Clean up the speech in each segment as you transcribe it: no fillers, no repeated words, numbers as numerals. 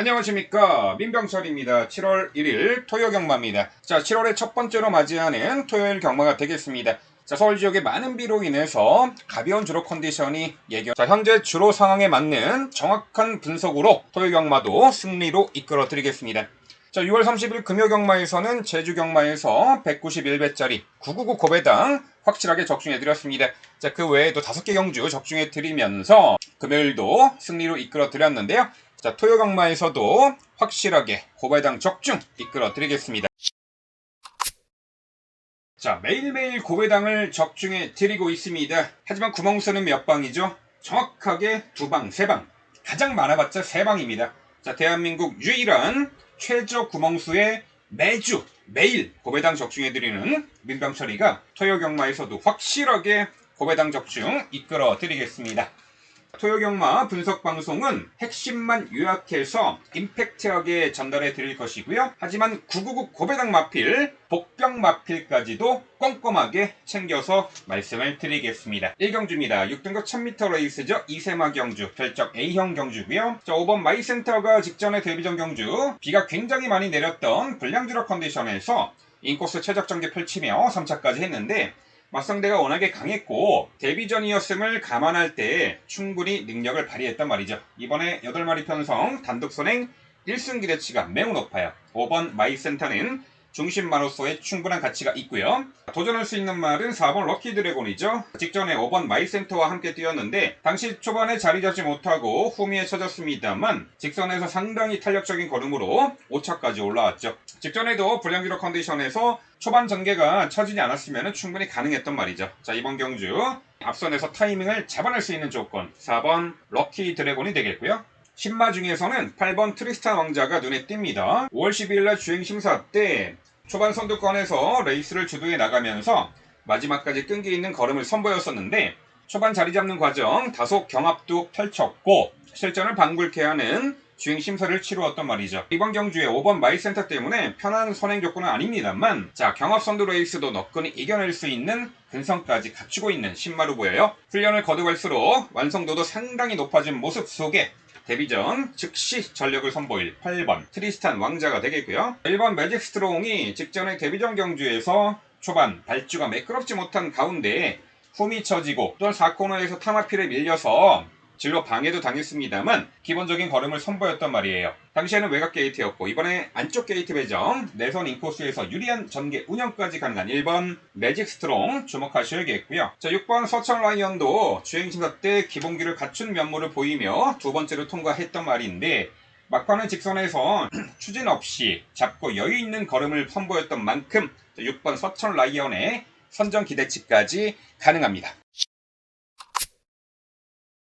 안녕하십니까, 민병철입니다. 7월 1일 토요 경마입니다. 자, 7월의 첫 번째로 맞이하는 토요일 경마가 되겠습니다. 자, 서울 지역의 많은 비로 인해서 가벼운 주로 컨디션이 자, 현재 주로 상황에 맞는 정확한 분석으로 토요 경마도 승리로 이끌어 드리겠습니다. 자, 6월 30일 금요 경마에서는 제주 경마에서 191배짜리 999 고배당 확실하게 적중해 드렸습니다. 자, 그 외에도 5개 경주 적중해 드리면서 금요일도 승리로 이끌어 드렸는데요. 자, 토요 경마에서도 확실하게 고배당 적중 이끌어 드리겠습니다. 자, 매일매일 고배당을 적중해 드리고 있습니다. 하지만 구멍수는 몇 방이죠? 정확하게 2방, 3방. 가장 많아봤자 3방입니다. 자, 대한민국 유일한 최저 구멍수에 매일 고배당 적중해 드리는 민병철이가 토요 경마에서도 확실하게 고배당 적중 이끌어 드리겠습니다. 토요 경마 분석 방송은 핵심만 요약해서 임팩트하게 전달해 드릴 것이고요. 하지만 999 고배당 마필, 복병 마필까지도 꼼꼼하게 챙겨서 말씀을 드리겠습니다. 1경주입니다. 6등급 1000m 레이스죠. 2세마 경주, 별적 A형 경주고요. 자, 5번 마이센터가 직전에 데뷔전 경주, 비가 굉장히 많이 내렸던 불량주로 컨디션에서 인코스 최적 전개 펼치며 3차까지 했는데 맞상대가 워낙에 강했고 데뷔전이었음을 감안할 때 충분히 능력을 발휘했단 말이죠. 이번에 8마리 편성 단독 선행 1승 기대치가 매우 높아요. 5번 마이센터는 중심마로서의 충분한 가치가 있고요. 도전할 수 있는 말은 4번 럭키 드래곤이죠. 직전에 5번 마이센터와 함께 뛰었는데 당시 초반에 자리 잡지 못하고 후미에 쳐졌습니다만 직선에서 상당히 탄력적인 걸음으로 5차까지 올라왔죠. 직전에도 불량기록 컨디션에서 초반 전개가 쳐지지 않았으면 충분히 가능했던 말이죠. 자, 이번 경주 앞선에서 타이밍을 잡아낼 수 있는 조건 4번 럭키 드래곤이 되겠고요. 신마 중에서는 8번 트리스탄 왕자가 눈에 띕니다. 5월 12일날 주행심사 때 초반 선두권에서 레이스를 주도해 나가면서 마지막까지 끈기 있는 걸음을 선보였었는데 초반 자리 잡는 과정 다소 경합도 펼쳤고 실전을 방불케 하는 주행심사를 치루었단 말이죠. 이번 경주에 5번 마이센터 때문에 편한 선행 조건은 아닙니다만 자, 경합선두 레이스도 너끈히 이겨낼 수 있는 근성까지 갖추고 있는 신마로 보여요. 훈련을 거듭할수록 완성도도 상당히 높아진 모습 속에 데뷔전 즉시 전력을 선보일 8번 트리스탄 왕자가 되겠고요. 1번 매직 스트롱이 직전의 데뷔전 경주에서 초반 발주가 매끄럽지 못한 가운데 흠이 쳐지고 또한 4코너에서 타마필에 밀려서 진로 방해도 당했습니다만 기본적인 걸음을 선보였단 말이에요. 당시에는 외곽 게이트였고 이번에 안쪽 게이트 배정, 내선 인코스에서 유리한 전개 운영까지 가능한 1번 매직 스트롱 주목하셔야겠고요. 자, 6번 서천 라이언도 주행심사 때 기본기를 갖춘 면모를 보이며 두 번째로 통과했던 말인데 막판은 직선에서 추진 없이 잡고 여유 있는 걸음을 선보였던 만큼 6번 서천 라이언의 선정 기대치까지 가능합니다.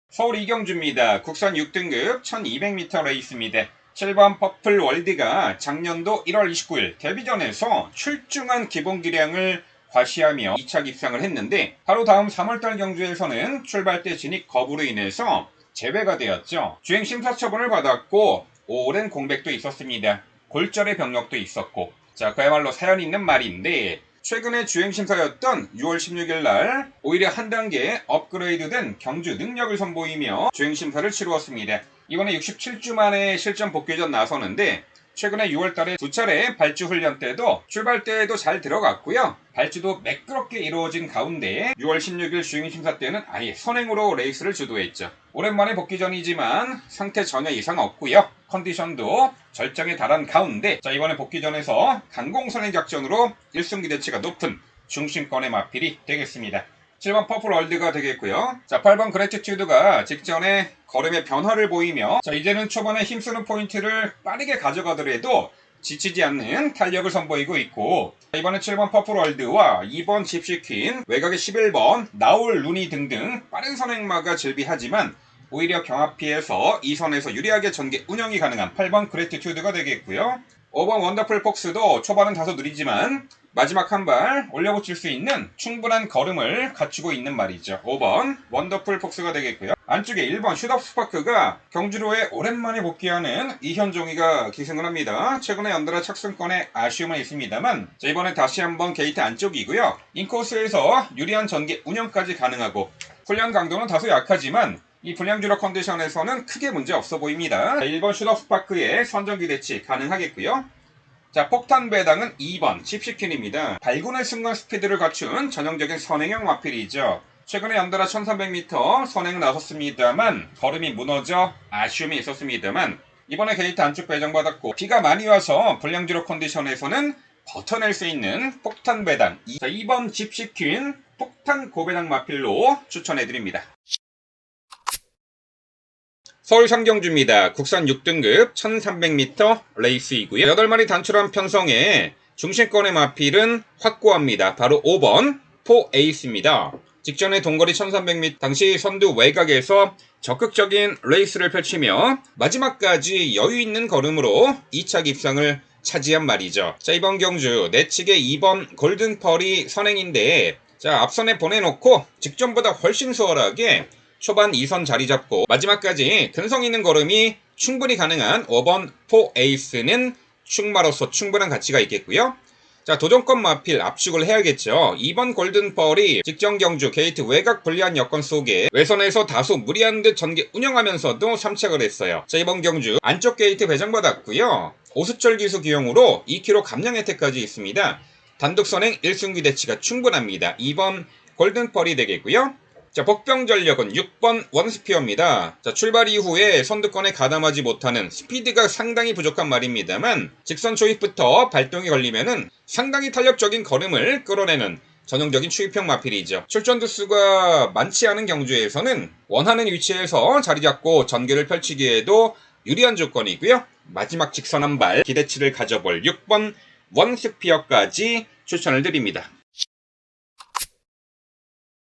서울 이경주입니다. 국산 6등급 1200m 레이스입니다. 7번 퍼플 월드가 작년도 1월 29일 데뷔전에서 출중한 기본기량을 과시하며 2차 입상을 했는데 바로 다음 3월달 경주에서는 출발 때 진입 거부로 인해서 제외가 되었죠. 주행 심사 처분을 받았고 오랜 공백도 있었습니다. 골절의 병력도 있었고 자, 그야말로 사연 있는 말인데 최근에 주행심사였던 6월 16일 날 오히려 한 단계 업그레이드된 경주 능력을 선보이며 주행심사를 치루었습니다. 이번에 67주 만에 실전 복귀전 나서는데 최근에 6월달에 2차례 발주 훈련 때도 출발 때에도 잘 들어갔고요. 발주도 매끄럽게 이루어진 가운데 6월 16일 주행심사 때는 아예 선행으로 레이스를 주도했죠. 오랜만에 복귀전이지만 상태 전혀 이상 없고요. 컨디션도 절정에 달한 가운데 자, 이번에 복귀전에서 강공선행 작전으로 1승 기대치가 높은 중심권의 마필이 되겠습니다. 7번 퍼플 월드가 되겠고요. 자, 8번 그래티튜드가 직전에 걸음의 변화를 보이며 자, 이제는 초반에 힘쓰는 포인트를 빠르게 가져가더라도 지치지 않는 탄력을 선보이고 있고 이번에 7번 퍼플 월드와 2번 집시퀸, 외곽의 11번 나올 루니 등등 빠른 선행마가 즐비하지만 오히려 경합 피해서 2선에서 유리하게 전개 운영이 가능한 8번 그래티튜드가 되겠고요. 5번 원더풀 폭스도 초반은 다소 느리지만 마지막 한 발 올려붙일 수 있는 충분한 걸음을 갖추고 있는 말이죠. 5번 원더풀 폭스가 되겠고요. 안쪽에 1번 슛업 스파크가 경주로에 오랜만에 복귀하는 이현종이가 기승을 합니다. 최근에 연달아 착승권에 아쉬움은 있습니다만 자, 이번에 다시 한번 게이트 안쪽이고요. 인코스에서 유리한 전개 운영까지 가능하고 훈련 강도는 다소 약하지만 이 불량주로 컨디션에서는 크게 문제 없어 보입니다. 1번 슈더스파크의 선정기대치 가능하겠고요. 자, 폭탄 배당은 2번 집시킨입니다. 발군의 순간 스피드를 갖춘 전형적인 선행형 마필이죠. 최근에 연달아 1300m 선행 나섰습니다만 걸음이 무너져 아쉬움이 있었습니다만 이번에 게이트 안쪽 배정받았고 비가 많이 와서 불량주로 컨디션에서는 버텨낼 수 있는 폭탄 배당. 자, 2번 집시킨 폭탄 고배당 마필로 추천해드립니다. 서울 상경주입니다. 국산 6등급 1300m 레이스이고요. 8마리 단출한 편성에 중심권의 마필은 확고합니다. 바로 5번 4에이스입니다. 직전에 동거리 1300m 당시 선두 외곽에서 적극적인 레이스를 펼치며 마지막까지 여유있는 걸음으로 2차 입상을 차지한 말이죠. 자, 이번 경주 내측의 2번 골든펄이 선행인데 자, 앞선에 보내놓고 직전보다 훨씬 수월하게 초반 2선 자리 잡고 마지막까지 근성 있는 걸음이 충분히 가능한 5번 4에이스는 충마로서 충분한 가치가 있겠고요. 자, 도전권 마필 압축을 해야겠죠. 2번 골든펄이 직전 경주 게이트 외곽 불리한 여건 속에 외선에서 다소 무리한 듯 전개 운영하면서도 3착을 했어요. 자, 이번 경주 안쪽 게이트 배정받았고요. 오수철 기수 기용으로 2km 감량 혜택까지 있습니다. 단독 선행 1승 기대치가 충분합니다. 2번 골든펄이 되겠고요. 자, 복병 전력은 6번 원스피어입니다. 자, 출발 이후에 선두권에 가담하지 못하는 스피드가 상당히 부족한 말입니다만 직선 초입부터 발동이 걸리면은 상당히 탄력적인 걸음을 끌어내는 전형적인 추입형 마필이죠. 출전 두수가 많지 않은 경주에서는 원하는 위치에서 자리 잡고 전개를 펼치기에도 유리한 조건이고요. 마지막 직선 한 발 기대치를 가져볼 6번 원스피어까지 추천을 드립니다.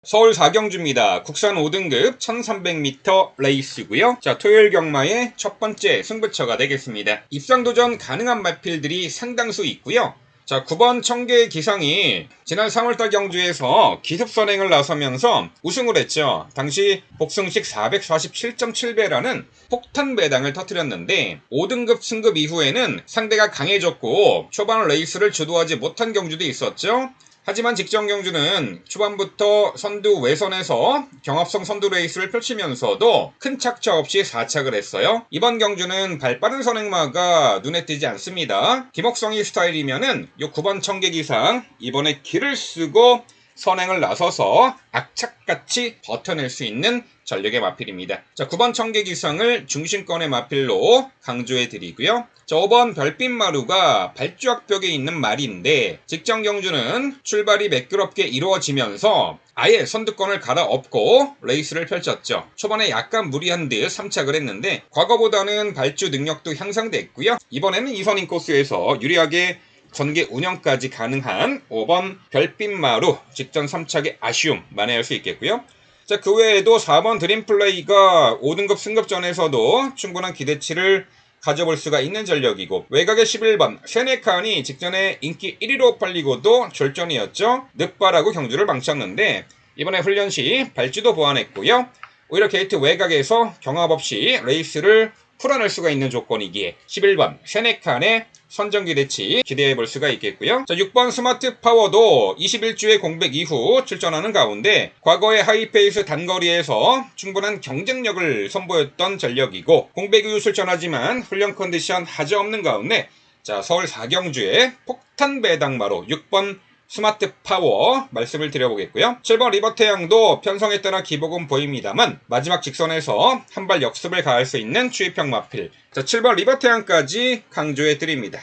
서울 4경주입니다. 국산 5등급 1300m 레이스고요. 자, 토요일 경마의 첫 번째 승부처가 되겠습니다. 입상도전 가능한 마필들이 상당수 있고요. 자, 9번 청계 기상이 지난 3월달 경주에서 기습선행을 나서면서 우승을 했죠. 당시 복승식 447.7배라는 폭탄 배당을 터뜨렸는데 5등급 승급 이후에는 상대가 강해졌고 초반 레이스를 주도하지 못한 경주도 있었죠. 하지만 직전 경주는 초반부터 선두 외선에서 경합성 선두 레이스를 펼치면서도 큰 착차 없이 4착을 했어요. 이번 경주는 발빠른 선행마가 눈에 띄지 않습니다. 김옥성이 스타일이면은 요 9번 청계기상 이번에 길을 쓰고 선행을 나서서 악착같이 버텨낼 수 있는 전력의 마필입니다. 자, 9번 청계기상을 중심권의 마필로 강조해드리고요. 자, 5번 별빛마루가 발주악벽에 있는 말인데 직전 경주는 출발이 매끄럽게 이루어지면서 아예 선두권을 갈아엎고 레이스를 펼쳤죠. 초반에 약간 무리한 듯 3착을 했는데 과거보다는 발주 능력도 향상됐고요. 이번에는 2선인 코스에서 유리하게 전개 운영까지 가능한 5번 별빛마루 직전 3착의 아쉬움 만회할 수 있겠고요. 자, 그 외에도 4번 드림플레이가 5등급 승급전에서도 충분한 기대치를 가져볼 수가 있는 전력이고 외곽의 11번 세네칸이 직전에 인기 1위로 팔리고도 졸전이었죠. 늦바라고 경주를 망쳤는데 이번에 훈련 시 발주도 보완했고요. 오히려 게이트 외곽에서 경합 없이 레이스를 풀어낼 수가 있는 조건이기에 11번 세네칸의 선정 기대치 기대해볼 수가 있겠고요. 자, 6번 스마트 파워도 21주의 공백 이후 출전하는 가운데 과거의 하이페이스 단거리에서 충분한 경쟁력을 선보였던 전력이고 공백 이후 출전하지만 훈련 컨디션 하저없는 가운데 자, 서울 4경주의 폭탄 배당마로 6번 스마트 파워 말씀을 드려보겠고요. 7번 리버태양도 편성에 따라 기복은 보입니다만 마지막 직선에서 한 발 역습을 가할 수 있는 추입형 마필. 자, 7번 리버태양까지 강조해 드립니다.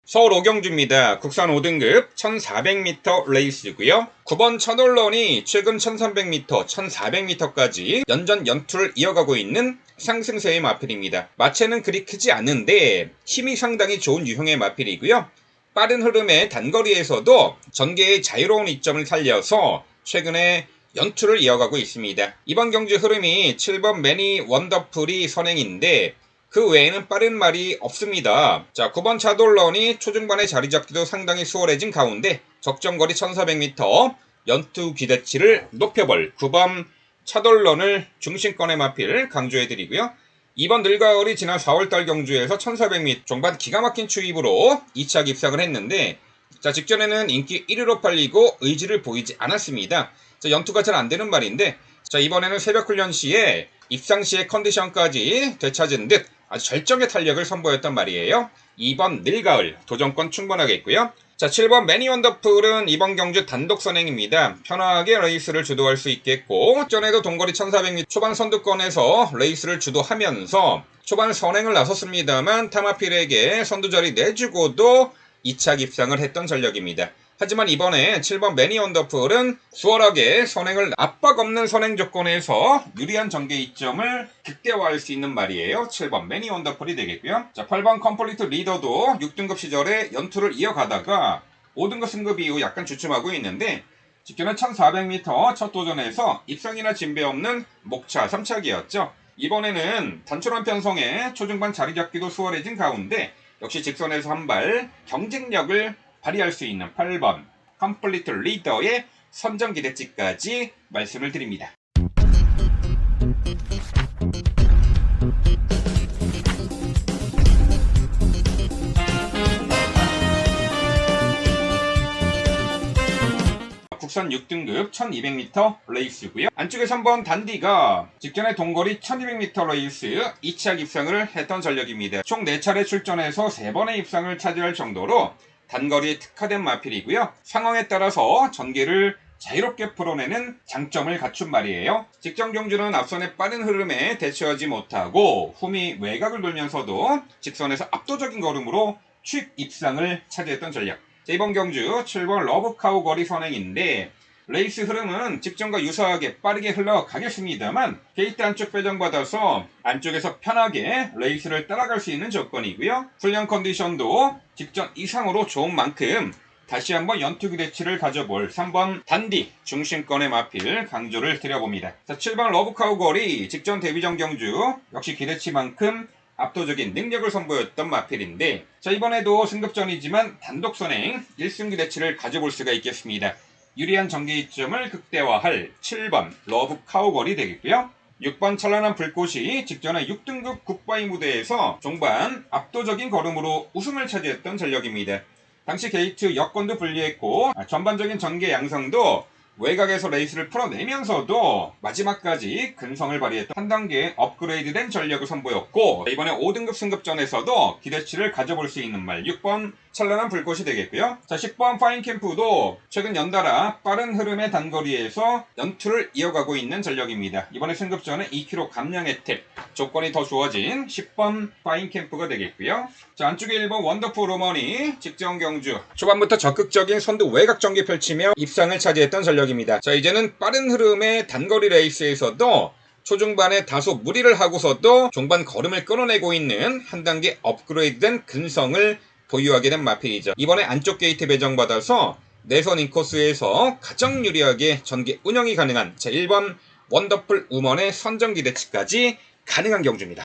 서울 5경주입니다. 국산 5등급 1400m 레이스고요. 9번 천올런이 최근 1300m, 1400m까지 연전 연투를 이어가고 있는 상승세의 마필입니다. 마체는 그리 크지 않은데 힘이 상당히 좋은 유형의 마필이고요. 빠른 흐름의 단거리에서도 전개의 자유로운 이점을 살려서 최근에 연투를 이어가고 있습니다. 이번 경주 흐름이 7번 매니 원더풀이 선행인데 그 외에는 빠른 말이 없습니다. 자, 9번 차돌런이 초중반에 자리 잡기도 상당히 수월해진 가운데 적정거리 1400m 연투 기대치를 높여볼 9번 차돌런을 중심권의 마필 강조해드리고요. 2번 늘가을이 지난 4월달 경주에서 1400m 종반 기가 막힌 추입으로 2차 입상을 했는데 자, 직전에는 인기 1위로 팔리고 의지를 보이지 않았습니다. 자, 연투가 잘 안되는 말인데, 자, 이번에는 새벽 훈련 시에 입상 시의 컨디션까지 되찾은 듯 아주 절정의 탄력을 선보였단 말이에요. 2번 늘가을 도전권 충분하겠고요. 자, 7번 매니 원더풀은 이번 경주 단독 선행입니다. 편하게 레이스를 주도할 수 있겠고, 전에도 동거리 1400m 초반 선두권에서 레이스를 주도하면서 초반 선행을 나섰습니다만 타마필에게 선두자리 내주고도 2차 입상을 했던 전력입니다. 하지만 이번에 7번 매니 원더풀은 수월하게 선행을 압박 없는 선행 조건에서 유리한 전개 이점을 극대화할 수 있는 말이에요. 7번 매니 원더풀이 되겠고요. 자, 8번 컴플리트 리더도 6등급 시절에 연투를 이어가다가 5등급 승급 이후 약간 주춤하고 있는데, 직전에 1400m 첫 도전에서 입상이나 진배 없는 목차 3차기였죠. 이번에는 단촐한 편성에 초중반 자리 잡기도 수월해진 가운데 역시 직선에서 한 발 경쟁력을 발휘할 수 있는 8번 컴플리트 리더의 선정 기대치까지 말씀을 드립니다. 국산 6등급 1200m 레이스고요. 안쪽에 3번 단디가 직전에 동거리 1200m 레이스 2차 입상을 했던 전력입니다. 총 4차례 출전해서 3번의 입상을 차지할 정도로 단거리에 특화된 마필이고요. 상황에 따라서 전개를 자유롭게 풀어내는 장점을 갖춘 말이에요. 직전 경주는 앞선의 빠른 흐름에 대처하지 못하고 흠이 외곽을 돌면서도 직선에서 압도적인 걸음으로 추입 입상을 차지했던 전력. 자, 이번 경주 7번 러브카우 거리 선행인데 레이스 흐름은 직전과 유사하게 빠르게 흘러가겠습니다만 게이트 안쪽 배정받아서 안쪽에서 편하게 레이스를 따라갈 수 있는 조건이고요. 훈련 컨디션도 직전 이상으로 좋은 만큼 다시 한번 연투 기대치를 가져볼 3번 단디 중심권의 마필 강조를 드려봅니다. 자, 7번 러브카우 거리 직전 데뷔전 경주 역시 기대치만큼 압도적인 능력을 선보였던 마필인데, 자, 이번에도 승급전이지만 단독 선행 1승 기대치를 가져볼 수가 있겠습니다. 유리한 전개 이점을 극대화할 7번 러브카우걸이 되겠고요. 6번 찬란한 불꽃이 직전에 6등급 국바이 무대에서 종반 압도적인 걸음으로 우승을 차지했던 전력입니다. 당시 게이트 여건도 불리했고 전반적인 전개 양상도 외곽에서 레이스를 풀어내면서도 마지막까지 근성을 발휘했던 한 단계 업그레이드된 전력을 선보였고, 이번에 5등급 승급전에서도 기대치를 가져볼 수 있는 말 6번 찬란한 불꽃이 되겠고요. 자, 10번 파인캠프도 최근 연달아 빠른 흐름의 단거리에서 연투를 이어가고 있는 전력입니다. 이번에 승급전에 2kg 감량 혜택, 조건이 더 좋아진 10번 파인캠프가 되겠고요. 자, 안쪽에 1번 원더풀 우먼이 직전 경주 초반부터 적극적인 선두 외곽 전개 펼치며 입상을 차지했던 전력입니다. 자, 이제는 빠른 흐름의 단거리 레이스에서도 초중반에 다소 무리를 하고서도 종반 걸음을 끌어내고 있는 한 단계 업그레이드된 근성을 보유하게 된 마필이죠. 이번에 안쪽 게이트 배정받아서 내선 인코스에서 가장 유리하게 전개 운영이 가능한 자, 1번 원더풀 우먼의 선정 기대치까지 가능한 경주입니다.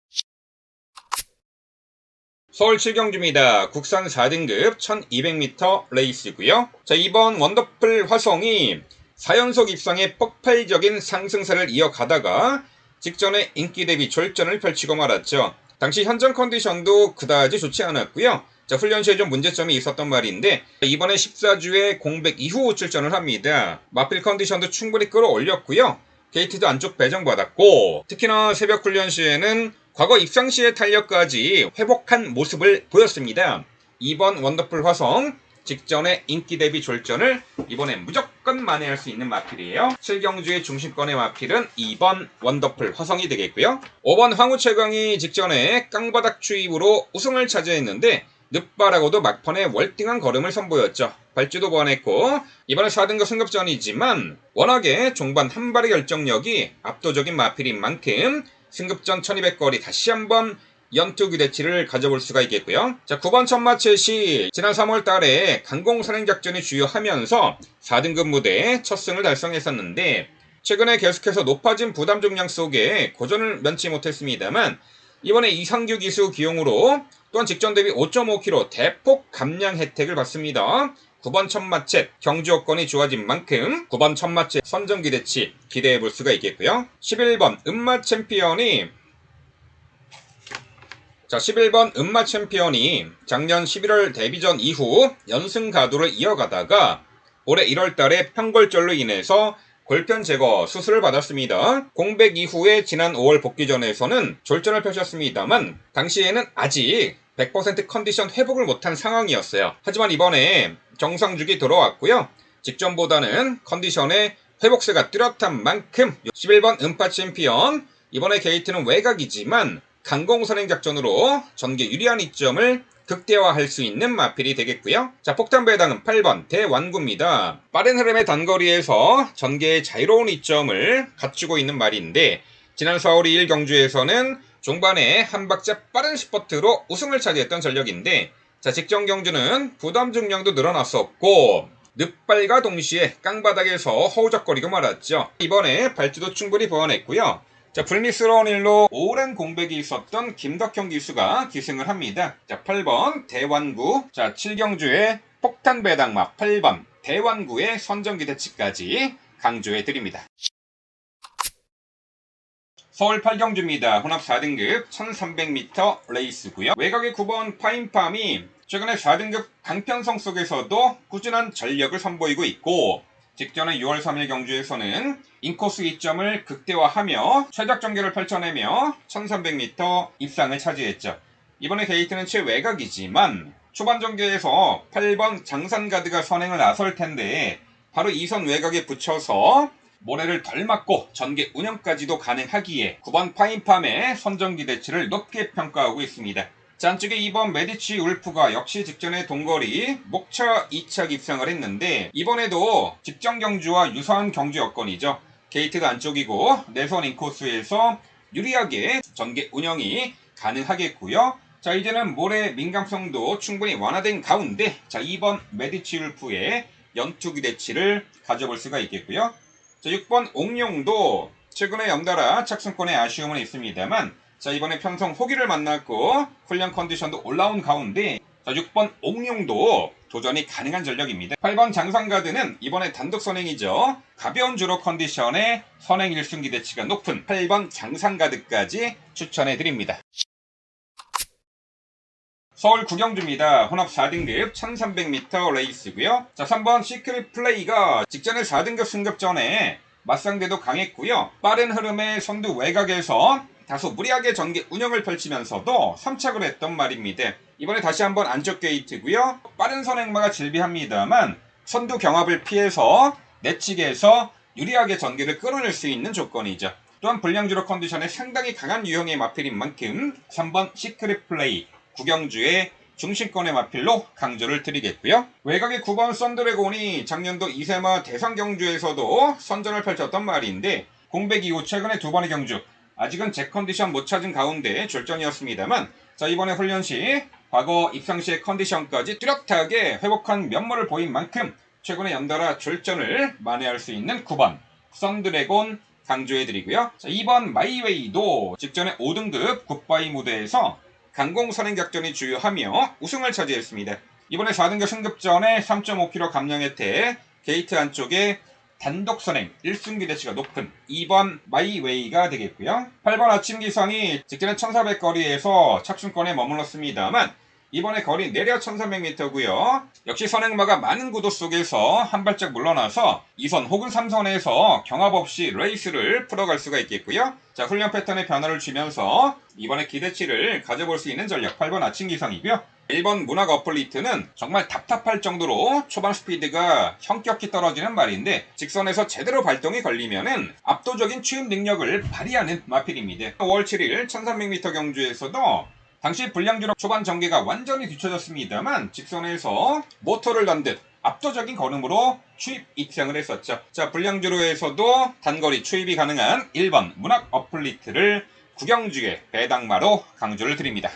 서울 7경주입니다. 국산 4등급 1200m 레이스고요. 자, 이번 원더풀 화성이 4연속 입상의 폭발적인 상승세를 이어가다가 직전에 인기 대비 졸전을 펼치고 말았죠. 당시 현장 컨디션도 그다지 좋지 않았고요. 자, 훈련 시에 좀 문제점이 있었던 말인데 이번에 14주에 공백 이후 출전을 합니다. 마필 컨디션도 충분히 끌어올렸고요. 게이트도 안쪽 배정받았고, 특히나 새벽 훈련 시에는 과거 입상 시의 탄력까지 회복한 모습을 보였습니다. 2번 원더풀 화성 직전에 인기 대비 졸전을 이번에 무조건 만회할 수 있는 마필이에요. 7경주의 중심권의 마필은 2번 원더풀 화성이 되겠고요. 5번 황후 최강이 직전에 깡바닥 추입으로 우승을 차지했는데 늦바라고도 막판에 월등한 걸음을 선보였죠. 발주도 보완했고 이번에 4등급 승급전이지만 워낙에 종반 한 발의 결정력이 압도적인 마필인 만큼 승급전 1200거리 다시 한번 연투 기대치를 가져볼 수가 있겠고요. 자, 9번 천마쳇이 지난 3월 달에 강공 선행작전이 주요하면서 4등급 무대에 첫 승을 달성했었는데 최근에 계속해서 높아진 부담 중량 속에 고전을 면치 못했습니다만 이번에 이상규 기수 기용으로 또한 직전 대비 5.5kg 대폭 감량 혜택을 받습니다. 9번 천마쳇 경주 여건이 좋아진 만큼 9번 천마쳇 선정 기대치 기대해볼 수가 있겠고요. 11번 음마 챔피언이 자, 11번 음마 챔피언이 작년 11월 데뷔전 이후 연승 가도를 이어가다가 올해 1월달에 편골절로 인해서 골편 제거 수술을 받았습니다. 공백 이후에 지난 5월 복귀전에서는 졸전을 펼쳤습니다만 당시에는 아직 100% 컨디션 회복을 못한 상황이었어요. 하지만 이번에 정상주기 들어왔고요. 직전보다는 컨디션의 회복세가 뚜렷한 만큼 11번 음파 챔피언, 이번에 게이트는 외곽이지만 강공선행 작전으로 전개 유리한 이점을 극대화할 수 있는 마필이 되겠고요. 자, 폭탄 배당은 8번 대완구입니다. 빠른 흐름의 단거리에서 전개의 자유로운 이점을 갖추고 있는 말인데 지난 4월 2일 경주에서는 종반에 한 박자 빠른 스퍼트로 우승을 차지했던 전력인데, 자, 직전 경주는 부담 중량도 늘어났었고 늑발과 동시에 깡바닥에서 허우적거리고 말았죠. 이번에 발주도 충분히 보완했고요. 자, 불미스러운 일로 오랜 공백이 있었던 김덕형 기수가 기승을 합니다. 자, 8번 대완구, 자, 7경주의 폭탄 배당막 8번 대완구의 선정기대치까지 강조해 드립니다. 서울 8경주입니다. 혼합 4등급 1300m 레이스고요. 외곽의 9번 파인팜이 최근에 4등급 강편성 속에서도 꾸준한 전력을 선보이고 있고, 직전에 6월 3일 경주에서는 인코스 2점을 극대화하며 최적 전개를 펼쳐내며 1300m 입상을 차지했죠. 이번에 게이트는 최외곽이지만 초반 전개에서 8번 장산가드가 선행을 나설 텐데 바로 이 선 외곽에 붙여서 모래를 덜 맞고 전개 운영까지도 가능하기에 9번 파인팜의 선정기대치를 높게 평가하고 있습니다. 자, 안쪽에 2번 메디치 울프가 역시 직전에 동거리 목차 2착 입상을 했는데 이번에도 직전 경주와 유사한 경주 여건이죠. 게이트가 안쪽이고 내선 인코스에서 유리하게 전개 운영이 가능하겠고요. 자, 이제는 모래 민감성도 충분히 완화된 가운데, 자, 2번 메디치 울프의 연투 기대치를 가져볼 수가 있겠고요. 자, 6번 옥룡도 최근에 연달아 착승권에 아쉬움은 있습니다만, 자, 이번에 편성 호기를 만났고 훈련 컨디션도 올라온 가운데, 자, 6번 옥룡도 도전이 가능한 전력입니다. 8번 장상가드는 이번에 단독 선행이죠. 가벼운 주로 컨디션에 선행 1승 기대치가 높은 8번 장상가드까지 추천해드립니다. 서울 구경주입니다. 혼합 4등급 1300m 레이스고요. 자, 3번 시크릿 플레이가 직전에 4등급 승급 전에 맞상대도 강했고요. 빠른 흐름의 선두 외곽에서 다소 무리하게 전개 운영을 펼치면서도 3착을 했던 말입니다. 이번에 다시 한번 안쪽 게이트고요. 빠른 선행마가 질비합니다만 선두 경합을 피해서 내측에서 유리하게 전개를 끌어낼 수 있는 조건이죠. 또한 불량주로 컨디션에 상당히 강한 유형의 마필인 만큼 3번 시크릿 플레이 구경주의 중심권의 마필로 강조를 드리겠고요. 외곽의 9번 썬드래곤이 작년도 이세마 대상 경주에서도 선전을 펼쳤던 말인데 공백 이후 최근에 2번의 경주 아직은 제 컨디션 못 찾은 가운데 졸전이었습니다만, 자, 이번에 훈련 시 과거 입상 시의 컨디션까지 뚜렷하게 회복한 면모를 보인 만큼 최근에 연달아 졸전을 만회할 수 있는 9번 썬드래곤 강조해드리고요. 자, 2번 마이웨이도 직전에 5등급 굿바이 무대에서 강공 선행 작전이 주요하며 우승을 차지했습니다. 이번에 4등급 승급전에 3.5km 감량 혜택, 게이트 안쪽에 단독 선행 1승 기대치가 높은 2번 마이웨이가 되겠고요. 8번 아침 기상이 직전에 1400 거리에서 착순권에 머물렀습니다만 이번에 거리 내려 1300m고요. 역시 선행마가 많은 구도 속에서 한 발짝 물러나서 2선 혹은 3선에서 경합 없이 레이스를 풀어갈 수가 있겠고요. 자, 훈련 패턴의 변화를 주면서 이번에 기대치를 가져볼 수 있는 전력 8번 아침 기상이고요. 1번 문학 어플리트는 정말 답답할 정도로 초반 스피드가 현격히 떨어지는 말인데 직선에서 제대로 발동이 걸리면은 압도적인 추임 능력을 발휘하는 마필입니다. 5월 7일 1300m 경주에서도 당시 불량주로 초반 전개가 완전히 뒤쳐졌습니다만 직선에서 모터를 단 듯 압도적인 걸음으로 추입 입상을 했었죠. 자, 불량주로에서도 단거리 추입이 가능한 1번 문학 어플리트를 구경주의 배당마로 강조를 드립니다.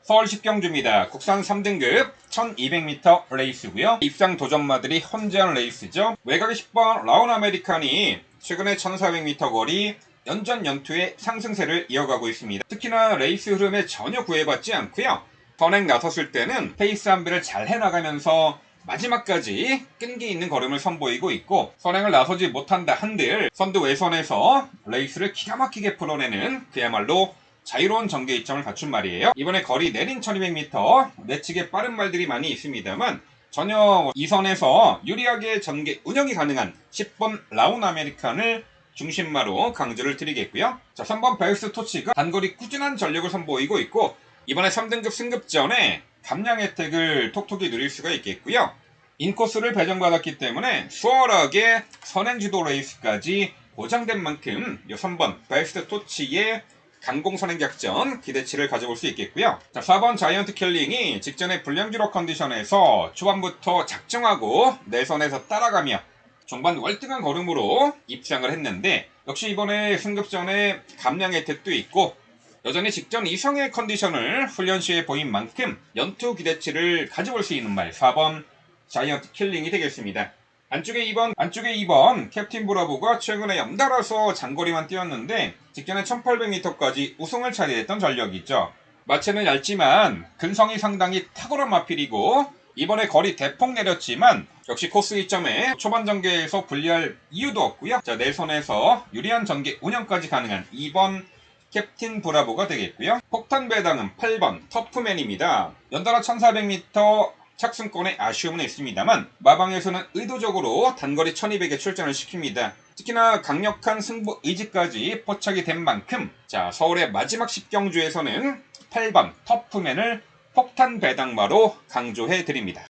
서울 10경주입니다. 국산 3등급 1200m 레이스고요. 입상 도전마들이 혼재한 레이스죠. 외곽의 10번 라운 아메리칸이 최근에 1400m 거리 연전 연투의 상승세를 이어가고 있습니다. 특히나 레이스 흐름에 전혀 구애받지 않고요. 선행 나섰을 때는 페이스 한배를 잘 해나가면서 마지막까지 끈기 있는 걸음을 선보이고 있고, 선행을 나서지 못한다 한들 선두 외선에서 레이스를 기가 막히게 풀어내는 그야말로 자유로운 전개 이점을 갖춘 말이에요. 이번에 거리 내린 1200m 내측에 빠른 말들이 많이 있습니다만 전혀 이 선에서 유리하게 전개 운영이 가능한 10번 라운 아메리칸을 중심마로 강조를 드리겠고요. 자, 3번 베스트 토치가 단거리 꾸준한 전력을 선보이고 있고 이번에 3등급 승급 전에 감량 혜택을 톡톡히 누릴 수가 있겠고요. 인코스를 배정받았기 때문에 수월하게 선행지도 레이스까지 보장된 만큼 이 3번 베스트 토치의 강공 선행작전 기대치를 가져볼 수 있겠고요. 자, 4번 자이언트 킬링이 직전에 불량지로 컨디션에서 초반부터 작정하고 내선에서 따라가며 종반 월등한 걸음으로 입상을 했는데 역시 이번에 승급전에 감량 혜택도 있고 여전히 직전 이상의 컨디션을 훈련 시에 보인 만큼 연투 기대치를 가져볼 수 있는 말 4번 자이언트 킬링이 되겠습니다. 안쪽에 2번 캡틴 브라보가 최근에 연달아서 장거리만 뛰었는데 직전에 1800m까지 우승을 차지했던 전력이 있죠. 마체는 얇지만 근성이 상당히 탁월한 마필이고 이번에 거리 대폭 내렸지만 역시 코스 2점에 초반 전개에서 불리할 이유도 없고요. 자, 내선에서 유리한 전개 운영까지 가능한 2번 캡틴 브라보가 되겠고요. 폭탄 배당은 8번 터프맨입니다. 연달아 1400m 착승권에 아쉬움은 있습니다만 마방에서는 의도적으로 단거리 1200에 출전을 시킵니다. 특히나 강력한 승부 의지까지 포착이 된 만큼 자, 서울의 마지막 10경주에서는 8번 터프맨을 폭탄 배당마로 강조해 드립니다.